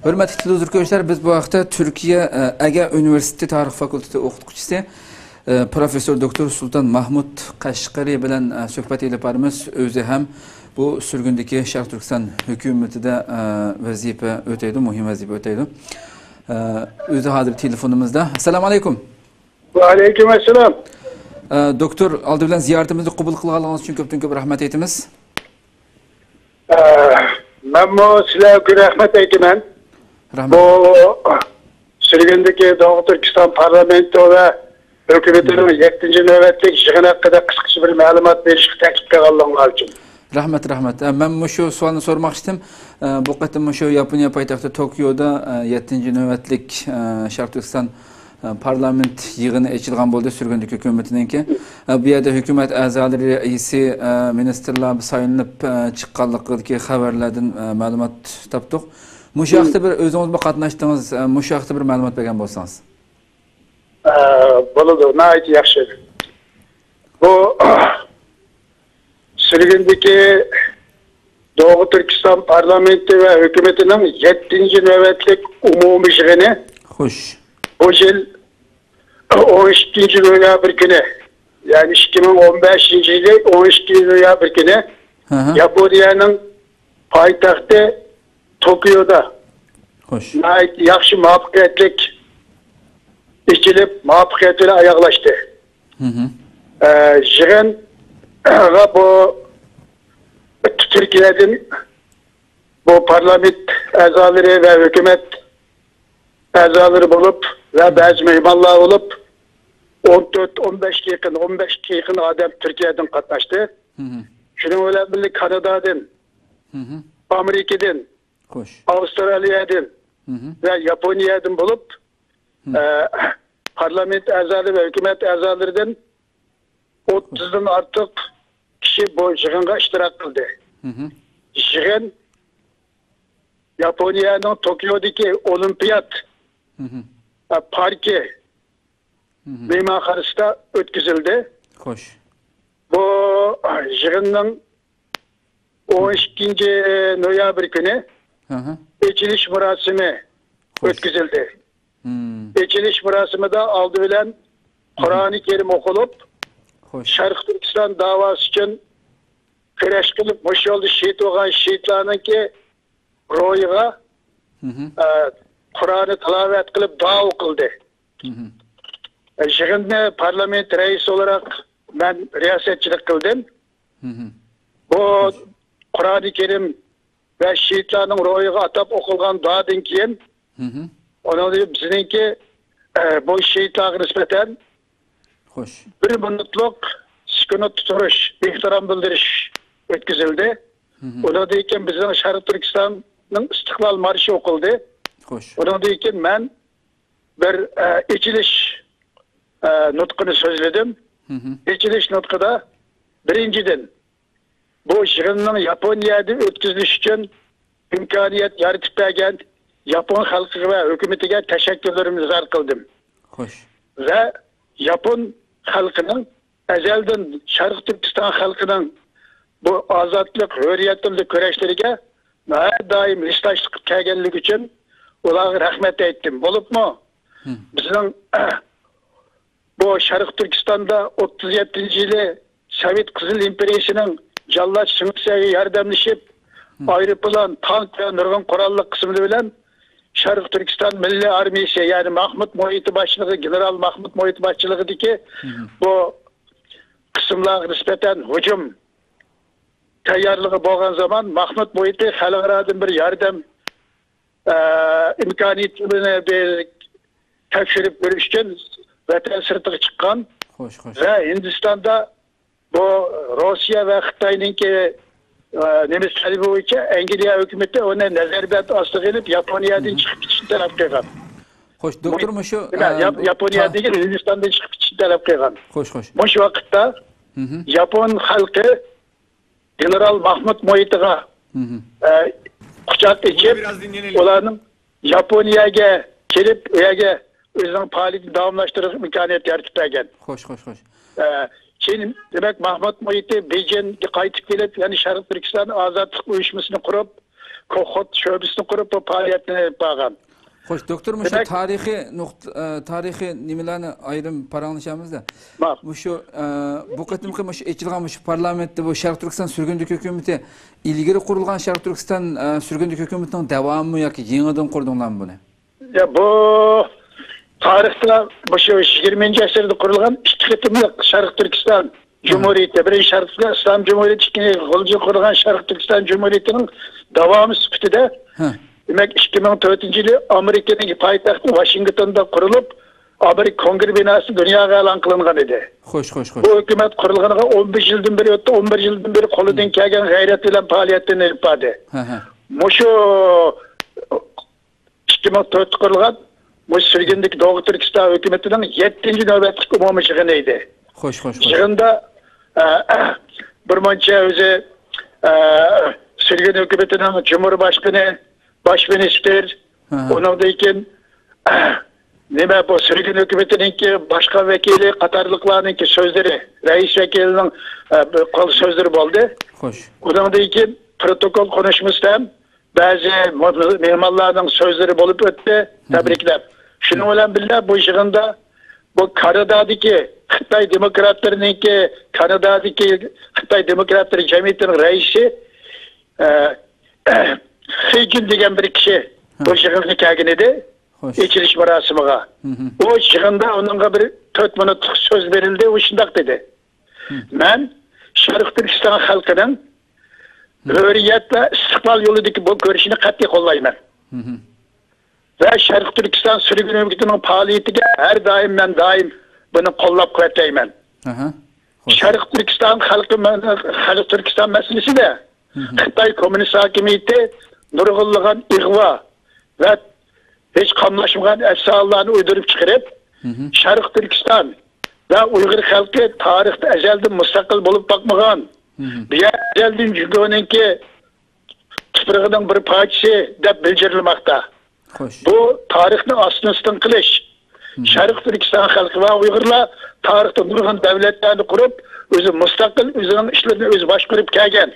Hürmetli televizyon biz bu hafta Türkiye Ege Üniversitesi Tarih Fakültesi o'qituvchisi Profesör Doktor Sultan Mahmud Qashqari bilan suhbat elib boramiz. O'zi ham bu sürgündeki Sharq Turkiston hukumatida vazifa o'taydi, muhim vazifa o'taydi. O'zi hozir telefonimizda. Assalomu alaykum. Va alaykum assalom. Doktor, oldi bilan ziyoratimizni qabul qilganingiz uchun ko'pdan-ko'p rahmat aytamiz. Men sizlarga rahmat aytaman. Bu sürgündeki Doğu Türkistan parlamenti ve hükümetinin 7. nöbetlik yig'ini haqida qisqacha bir ma'lumot berishga taklif qilganlar uchun. Rahmat. Ben şu sualını sormak istedim. Bu qatim şu Yaponiya poytaxti Tokyo'da 7. nöbetlik Sharq Turkiston parlament yig'ini ochilgan bo'ldi sürgündeki hükümetinki. Bu yerda hukumat a'zolari, raisi, ministerlar saylanib chiqqanligidagi xabarlardan ma'lumot topdik. Mushu haqda bir o'zingiz bir qatnashdingiz, mushu haqda bir ma'lumot bergan bo'lsangiz. Bo'ladi, nəhayət yaxşı. Bu sürgündeki Doğu Türkistan parlamenti ve hükümetinin 7. nöbetlik umumi yig'ini Xo'sh. bu yıl 12. noyabr günü, yani 2015 yılı 12. noyabr günü Japonya'nın payitaxtı Tokyo'da nəhayət yaxşı muvaffaqiyetlik içilip muvaffaqiyetiyle ayaklaştı. Yığın bu Türkiye'nin bu parlament azaları ve hükümet azaları bulup ve bazı mehmanlar olup 14-15 yakın adam Türkiye'den katlaştı. Şunun öyle birlikte Kanada'dan, Amerika'dan, Avustralya'dan ve Japonya'dan bulup parlament azaları ve hükümet azalarından 30'dan artık kişi bu yığınga iştirak kıldı. Yığın Japonya'nın Tokyo'daki olimpiyat parkı meymanxanasında ötküzüldü. Bu yığının 12. noyabr günü açılış murasimi ötküzüldü. Açılış murasimi de aldı bilen Kur'an-ı Kerim okulup Sharq Turkiston davası için kurash qilib mush yo'lda shahid bo'lgan shahidlarninki ro'yiga Qur'onni tilovat qilib duo o'qildi. Yig'inni parlament raisi olarak ben riyosetchilik qildim. Bu Qur'oni Kerim ve shahidlarning ro'yiga atab o'qilgan duodan keyin bizninki bu shahidlarga nisbatan bir minutlik sükunat tutuluş, ihtiram bildiriş ötküzüldü. Ondan deyken bizim Sharq Turkiston'un istiqlal marşı okuldu. Ondan deyken ben bir içiliş nutqını sözledim. İçiliş nutqıda birinciden bu yig'inning Yaponya'da ötküzülüş için imkoniyat yaratıp bergan Yapon halkı ve hükümetiga teşekkürlerimi izhor qildim. Ve Yapon halkının ezelden Sharq Turkiston halkının bu azatlık, hürriyetlik kurashlarga daim hissdaşlık kelganligi için ularga rahmet ettim. Bolup mu? Bizning bu Sharq Turkistonda 37. yılı Sovet Qizil imperiyasining jallash sumksiyaga yordamlashib aeroplan, tank ve nurg'un qurolli qismi bilan Sharq Turkiston Milliy Armiyasi, yani Mahmud Moiti başçılığı, General Mahmud Moiti başçılığındaki bu kısımlar nispeten hücum tayyorligi bo'lgan zaman Mahmud Moiti xalqaradan bir yardım imkoniyatini tekshirib ko'rish uchun vatan sirtiga chiqqan ve Hindistan'da bu Rusya ve Xitoyninki nemisleri bo'yicha Angliya hukumati uni nazarbet ostiga ilib Yaponiyadan chiqib ketishni talab qilgan. Xo'sh, doktor mushu Yaponiyadan Hindistandan chiqib ketishni talab qilgan. Xo'sh. Mush vaqtda Yapon xalqi General Mahmud Moitiga quchoq ichib, ularning Yaponiyaga kelib, u yerga o'zining faoliyatini davomlashtirish imkoniyati yaratib bergan. Xo'sh. Demek Mahmud Moiti Beijing'e qaytib kelib, yani Sharq Turkiston azadlık uyushmasini kurup, Kokot şöbesini kurup bu faaliyetini bağlan. Hoş doktor mu şu tarihi nimelerni ayırım paranlaşamız da. Bu şu bu katımkı şu eçilgan şu parlamentde bu Şarkı Türkistan sürgündük hükümeti ilgili kurulgan Şarkı Türkistan sürgündük hükümetinin devamı mı yoki yeniden kurduğundan bu ne? Ya bu tarihte bu şu 20. asırda kurulgan iki katımlık Şarkı Türkistan Cumhuriyeti, birinci Şarkı Türkistan İslam Cumhuriyeti, ikinci kurulgan Şarkı Türkistan Cumhuriyeti'nin devamı sıfatıyla demek 2004 yılı Amerika'nın payitahtı Washington'da kurulup Amerika Kongre binası dünyaya elan kılınan idi. Hoş. Bu hükümet kurulğanına 15 yıldan beri öttü, 11 yıldan beri koludan kelgen gayret bilen faaliyetini yapады. Muşu 2004 kurulğan bu sürgündeki Doğu Türkistan hükümetinin 7. nöbetlik umumi yığınıydı. Hoş. Yığında bir mança özü sürgün hükümetinin Cumhurbaşkanı, Başminister, onun da iken nime bu sürgün hükümetinin ki başkan vekili Katarlıklarının ki sözleri, reis vekilinin kol sözleri oldu. Hoş. Onun da iken protokol konuşmuştum. Bazı mehmanlarının sözleri bolup öttü. Tebrikler. Şunu olan billah bu yığında bu Kanada'daki Xitay Demokratlarının ki Kanada'daki Xitay Demokratları Cemiyeti'nin reisi Xi degan bir kişi bu yığını kelgen edi. İçiliş murasimiga. O yığında onunla bir 4 minutluk söz verildi. O şundaq dedi. Ben Şarkı Türkistan halkının hürriyet ve istiklal yolundaki bu görüşünü kat'i kollayman. Ve Şarkı Türkistan sürgün hükümetinin faaliyetiga her daim ben bunu kollab kuvvetleymen. Şarkı Türkistan halkı Türkistan meselesi de Xitay Komünist Hakimiyeti nurgulluğun ihva ve hiç kamlaşmayan efsanelerini uydurup çıkarıp Şarkı Türkistan ve Uygur halkı tarihte ezelden müstakil bulup bakmagan bir ezelden çünkü onunki tuprağının bir parçası de bildirilmekte. Bu tarihini aslında kılış. Şarkı Türkistan halkı ve Uygurlar tarihte nurgul devletlerini kurup özü müstakil özünün işlerini özü başkurup kelgen.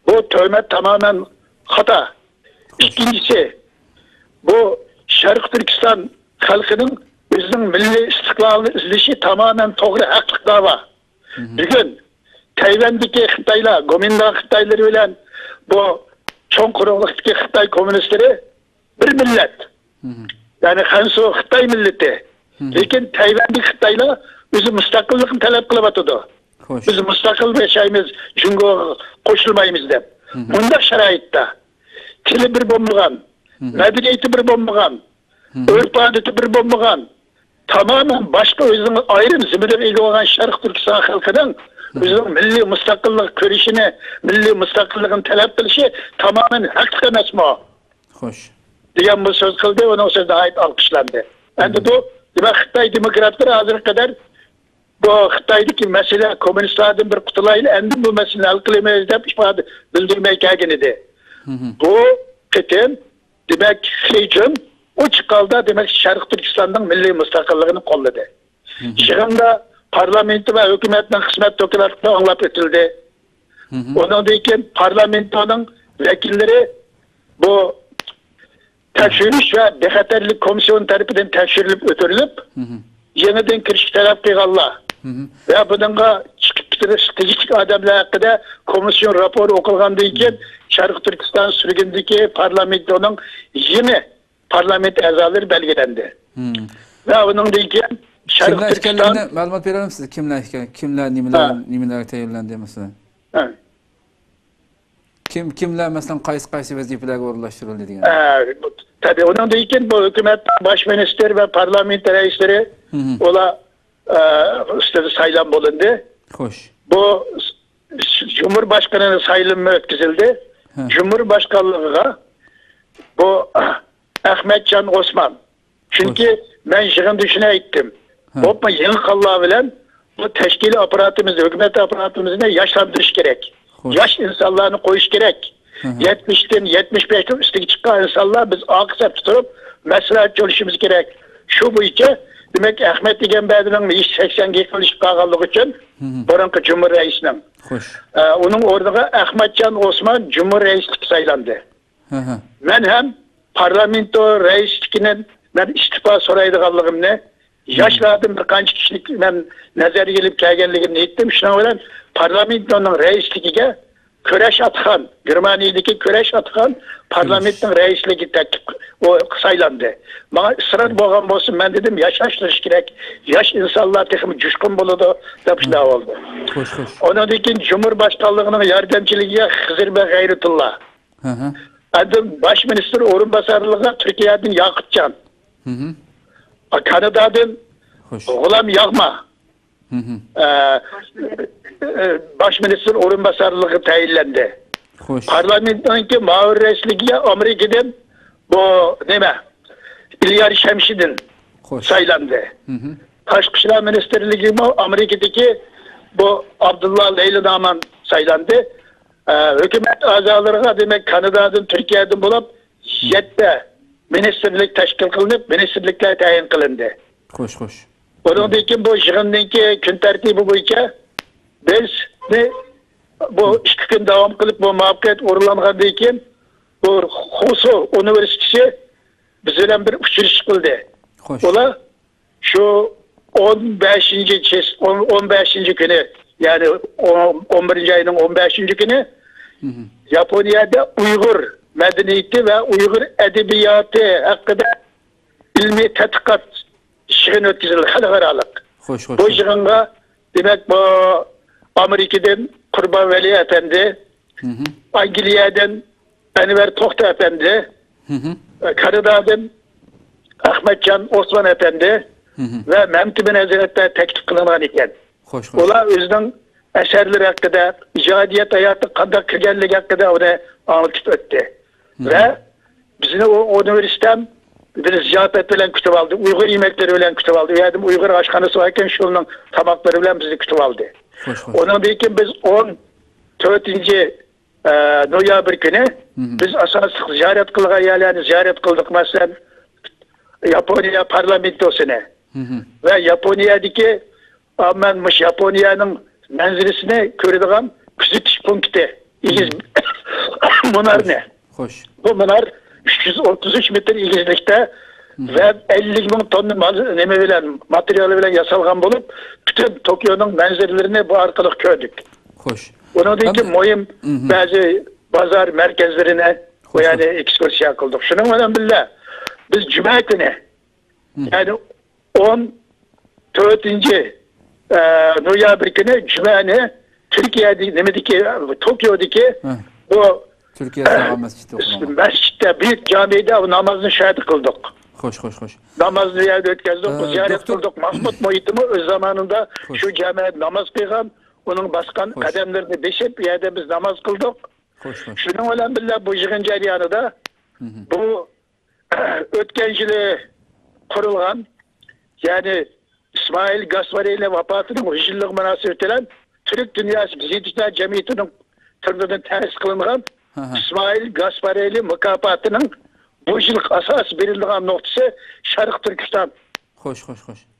Bu töhmet tamamen hata. İkincisi, bu Şarkı Türkistan halkının özünün milli istiklalını izleyişi tamamen doğru haklık dava. Bugün Tayvan'daki Xitaylar, Gomindan Xitayları bilen bu çoğun kuruluktaki Xitay komünistleri bir millet. Yani Hansu Xitay milleti. Lekin Tayvan'daki Xitaylar özü müstakillikini talep kılıp atıdı. Biz müstakil yaşayımız, Jungo koşulmayımız dep. Bunda şaraitte tili bir bombagan, medeniyeti bir bombagan, örf adeti bir bombagan, tamamen başka özünün ayrım zimmeler ilgi olan Şarkı Türkistan halkının özünün milli müstakillik körüşünü, milli müstakilliğin talep kılışı tamamen haksız emas mı? Hoş. Diyen bu söz kıldı, onun sözde ait alkışlandı. Yani bu, Xitay demokratları hazır kadar bu Xitay'daki mesele komünistlerden bir kutulayla endim bu meseleyi algılamayız deyip ifade bildirmeye kelgen idi. Bu ketin demek Xi o çıkalda demek Şarkı Türkistan'ın milli müstakilliğini kolladı. Yığında parlamenti ve hükümetin hizmet dokularını anlap etildi. Onun deyken parlamentonun vekilleri bu tekşiriş ve bexaterlik komisyonu tarafından tekşirilip ötürülüp yeniden kiriş taraf kıyğalla. Ve bununla çıkıp stratejik adamlar hakkında komisyon raporu okulgandayken Şarkı Türkistan sürgündeki parlamentonun yeni parlament azaları belgelendi. Ve bunun deyken Şarkı Türkistan... Malumat verelim size kimler nimeler tayinlendi mesela? Kimler mesela qaysi vazifelerge uğurlaştırıldı diye. Tabii onun deyken bu hükümet başminister ve parlament reisleri ola sayılan bulundu. Hoş. Bu Cumhurbaşkanı'nın sayılımı ötküzüldü. Cumhurbaşkanlığına bu Ahmetcan Osman. Çünkü ben yığın düşüne gittim. Bopma yığın kallağı bilen bu teşkili aparatımızda, hükümet aparatımızda yaşlandırış gerek. Yaş insanlarını koyuş gerek. 70'ten 75'ten üstüne çıkan insanlar biz aksak tutup mesele çalışmamız gerek. Şu bu iki demek Ahmet Egenbey'den iş 80'ge yıkılışıp kalganlık için Boranki Cumhur Reisinin. Hoş. Onun orada Ahmetcan Osman Cumhur Reislik saylandı. Ben hem parlamento reislikinin ben istifa soraydıganlığım ne? Yaşladım bir kanç kişilik ben nazar gelip kelgenligimni ettim. Şuna bilen parlamentonun reisligiga Köreş Atxan, Germaniyadagi Köreş Atxan parlamentin reisligi o saylandı. Bana ısrar bolgan bolsun ben dedim yaşaştırış gerek. Yaş insanlar texmi jushqun boludu dep şunday oldu. Hoş hoş. Ondan keyin Cumhurbaşkanlığının yardımcılığı Xizirbe Gayretullah. Adım baş minister orunbasarlığı Türkiye'den Yakıtcan. Kanada'dan Gulam Yağma. Baş minister orunbasarlığı tayinlendi. Parlamentonki mağur reisligiye Amerika'dan bu neme İlyar Şemşidin saylandı. Taşqı İşler Ministerliği Amerika'daki bu Abdullah Leyli Naman saylandı. Hükümet azalarına demek Kanada'dan Türkiye'den bulup 7 ministerlik teşkil kılınıp ministerlikler tayin kılındı. Hoş hoş. Onun için bu yığındaki gün tertibi boyunca biz de bu 2 gün devam kılıp bu muhabbet uğurlanğandan keyin bu Husu Üniversitesi bizden bir uçuruş kıldı. Ola şu 15. günü yani 11. ayının 15. günü Japonya'da Uygur medeniyeti ve Uygur edebiyatı hakkında ilmi tetkikat işin ötküzülü halkaralık. Bu işinga demek bu Amerika'dan Kurban Veli Efendi, Anglia'dan Enver Tohta Efendi, Kanada'dan Ahmetcan Osman Efendi ve Mehmet bin Hazretleri teklif kılınan iken. Ola özünün eserleri hakkında, icadiyet hayatı kandak kirgenlik hakkında onu anlatıp öttü. Ve bizim o üniversitem bir ziyafet bilen kütüp aldı. Uygur yemekleri bilen kütüp aldı. Yani Uygur aşkanısı varken şunun tamakları bilen bizi kütüp aldı. Onun için biz 14. noyabr günü biz asaslık ziyaret kılgan yani ziyaret kıldık mesela Japonya parlamentosuna. Ve Japonya'daki amenmiş Japonya'nın menzilisine körüdüğüm küçük punkti. Bunlar ne? Bu bunlar 333 metre ilgizlikte ve 50.000 ton materyali bilen yasalgan bulup bütün Tokyo'nun menzillerine bu arkalık kördük. Onun için moyum bazı pazar merkezlerine yani ekskursiya kıldık. Şunun önemli billah biz Cuma günü yani 14. noyabr günü Cuma'nı Türkiye'deki Tokyo'daki bu mescitte büyük camide namazını şahit kıldık. Hoş. Namazını yerde ötkezdik, ziyaret kıldık. Mahmut Muhitimi öz zamanında şu camiye namaz kıygan, onun baskan kademlerini beşip yerde biz namaz kıldık. Şunun olan billah bu yığın ceryanı da bu ötkenciliği kurulgan yani İsmail Gasparı ile vafatının hücillik münasebetiyle Türk Dünyası Ziyetçiler Cemiyeti'nin tırnağından tesis kılıngan İsmail Gasparı ile mükafatının bu yıllık asas verildiğin noktası Şarkı Türkistan. Hoş.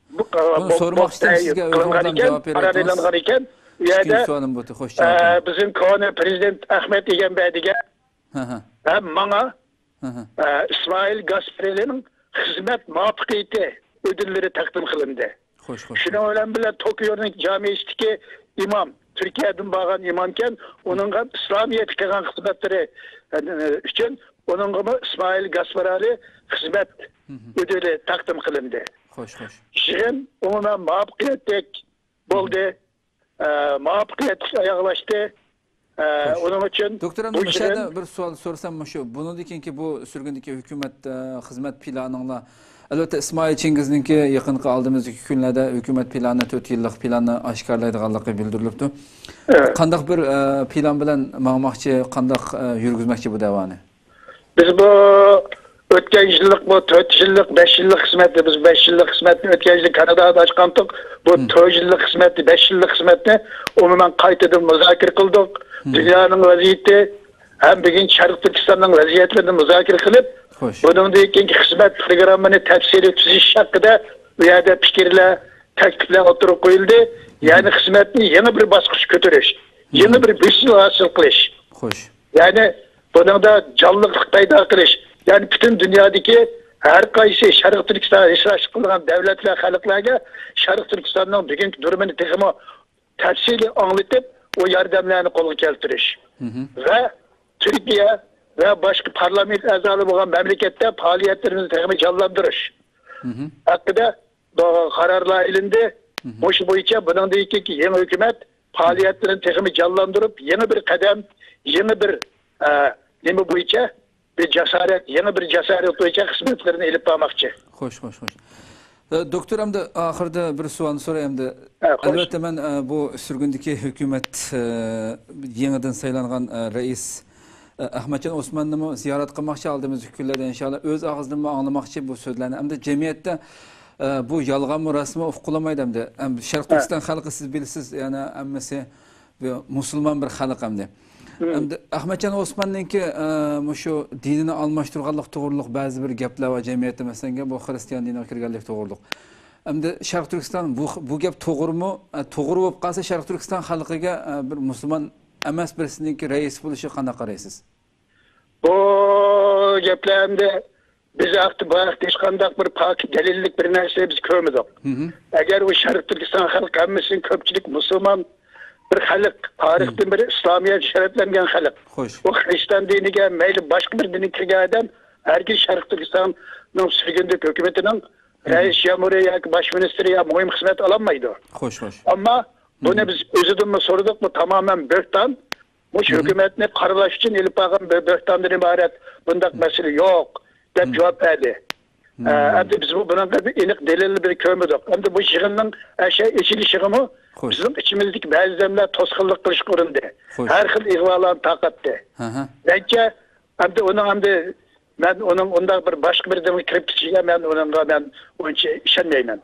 Bunu sormak istedim sizge oradan cevap verebilirsiniz. Bizim konu Prezident Ahmet Egenbey'e hem bana İsmail Gasparı'nın hizmet muvaffakiyeti ödülleri takdim kılındı. Şuna öyle bile Tokyo'nun camiistiki imam, Türkiye'den bağlan imamken onun İslamiyet kılan hizmetleri için onun gibi İsmail Gasparı hizmet ödülü takdim kılındı. Şirin ona muvaffakiyetlik oldu. Muvaffakiyet ayaklaştı. Onun için Doktor Hanım bir sual sorsam şu. Bunu dikin ki bu sürgündeki hükümet hizmet planıyla elbette İsmail Çingiz'ninki yakın aldığımız günlerde hükümet planı 4 yıllık planı aşkarlaydıganlığı bildirilipti. Qandaq bir plan bilen mağmakçı, qandaq yürgüzmekçi bu davani? Biz bu ötken yıllık, bu 4 yıllık, 5 yıllık hizmetli, biz 5 yıllık hizmetli ötken yıllık Kanada'da açkandık. Bu 4 yıllık hizmetli, 5 yıllık hizmetli umumen kayıtıdın müzakir kıldık. Dünyanın vaziyeti hem bugün Şarkı Türkistan'ın vaziyetlerini müzakir kılıp bunun da ikinci hizmet programını tefsiri tüzüş hakkında bu yerda fikrlar, takliflar o'tirib qo'yildi. Ya'ni xizmatni yana bir bosqich ko'tarish, yana bir beshil hosil qilish. Xo'sh. Ya'ni buningda jonlilik paydo qilish, ya'ni butun dunyodagi har qaysi Sharq Turkiston ishlash qilgan davlatlar xalqlarga Sharq Turkistonning bugungi durumini texmo tafsili anlatib, o yordamlarni qo'lga keltirish. Va Turkiya ve başka parlament a'zolari bo'lgan mamlakatda faoliyatlarimizni texmo jonlantirish. Hakkında kararlar ilindi. Boşu boyunca bunun da ki yeni hükümet faaliyetlerini tekimi canlandırıp yeni bir kadem, yeni bir nemi boyunca bir cesaret, yeni bir cesaret boyunca hizmetlerini elip bağmakçı. Hoş. Doktor hem de ahırda bir sual sorayım da. Elbette ben bu sürgündeki hükümet yeniden sayılanan reis Ahmetcan Osmanlı'nı ziyaret kılmakçı aldığımız hükümlerde inşallah öz ağızdan anlamakçı bu sözlerini. Hem de cemiyette bu yalgan murasımı okulamaydı hem de. Şarkı Türkistan halkı siz bilirsiniz yani emmesi Müslüman bir halk hem de. Hem de Ahmetcan Osmanlı'nınki şu dinini almıştırganlık doğruluk bazı bir gaplar var cemiyette mesela bu Hristiyan dinine kirganlik doğruluk. Hem de Şarkı Türkistan bu gap doğru mu? Doğru olup kalsa Şarkı Türkistan halkıga bir Müslüman emas birisininki reis buluşu qana qaraysiz? Bu gaplarında biz hech qanday bir pok dalillik bir narsa biz ko'rmadik. Agar o Sharq Turkiston xalqi hammasini ko'pchilik musulmon bir xalq, tarixdan beri İslamiyet sharaflangan xalq. O Hristiyan diniga mayli boshqa bir dinga kirgan odam hargiz Sharq Turkistonning sürgündeki hükümetining reis jamhuriy yoki bosh ministri ya muhim xizmat ololmaydi. Xo'sh. Ammo buni biz o'zidan so'radik, bu tamamen bo'hton. Bu hükümetni qaralash uchun elib olgan bo'htondan iborat bunday masala yo'q deb javob berdi. Endi biz bundan aniq dalilli bir ko'rmadik. Endi bu yig'inning ichilish yig'ini bizim içimizdeki bazı demler toskınlık kılış kurundu. Her xil igvalarını taqatdı. Bence ben onun ondan bir başka bir demek kirip kişiye ben onunca işenmeyim.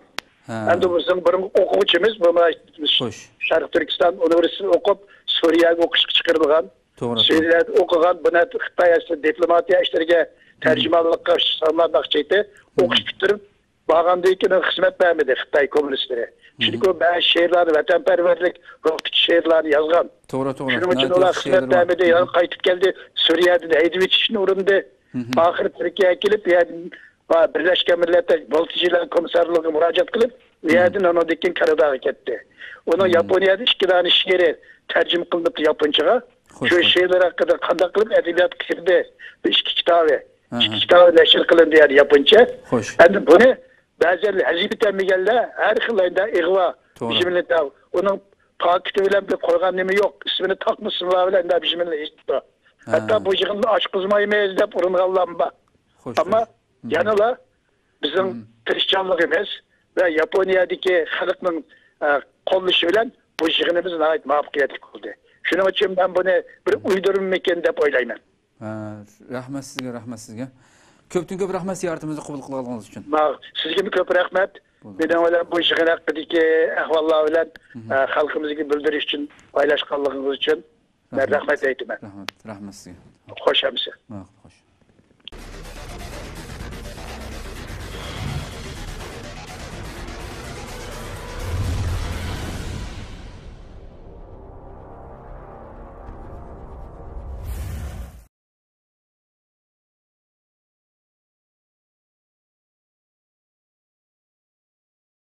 Endi bizim bir okuvçumuz bu Şarkı Türkiston Üniversitesi okup Suriye'ye okuş çıkarılgan. Suriye'de okugan buna Xitay diplomatiya işlerine tercümanlıkka sağlamakçıydı. Okuş bitirip bağımdayken hizmet vermedi Xitay komünistleri. Çünkü o bazı şehirler vatanperverlik ruhtaki şehirler yazgan. Doğru. Şunun için onlar hizmet vermedi. Kayıtıp geldi Suriye'de Eydiviç için uğrunda. Ahir Türkiye'ye gelip Birleşken Milletler Baltıcılar Komiserliğine müracaat kılıp yerden onu dikin Karadağ'a gitti. Onu Japonya'da 2 tane şiiri tercüme kılınıp Japoncağa. Şu şiirler hakkında kandak kılıp edebiyat kirdi. 2 kitabı. 2 kitabı neşir kılındı yani Japonca. Yani bunu bazen Hazibiten Miguel'le her kılayında ihva. Bizimle onun takipte bilen bir koygan nemi yok. İsmini takmışsınlar bilen de bizimle işte. Hatta bu yığında aç kızmayı mezdep urungallan bak. Ama yanıla bizim Hristiyanlığımız ve Japonya'daki halkının kolluşu bilen bu yığınımız nahit muvaffakiyetlik oldu. Şunun için ben bunu bir uydurum mekan dep oylayman. Rahmet sizge. Köptün köp rahmet ziyaretimizi kabul kılganınız için. Sizge bir köp rahmet. Benim öyle bu yığın hakkındaki ahvallar bilen halkımızı bildiriş için, paylaşkanlığınız için ben rahmet eytim ben. Rahmet sizge. Hoş hemsi. Hoş.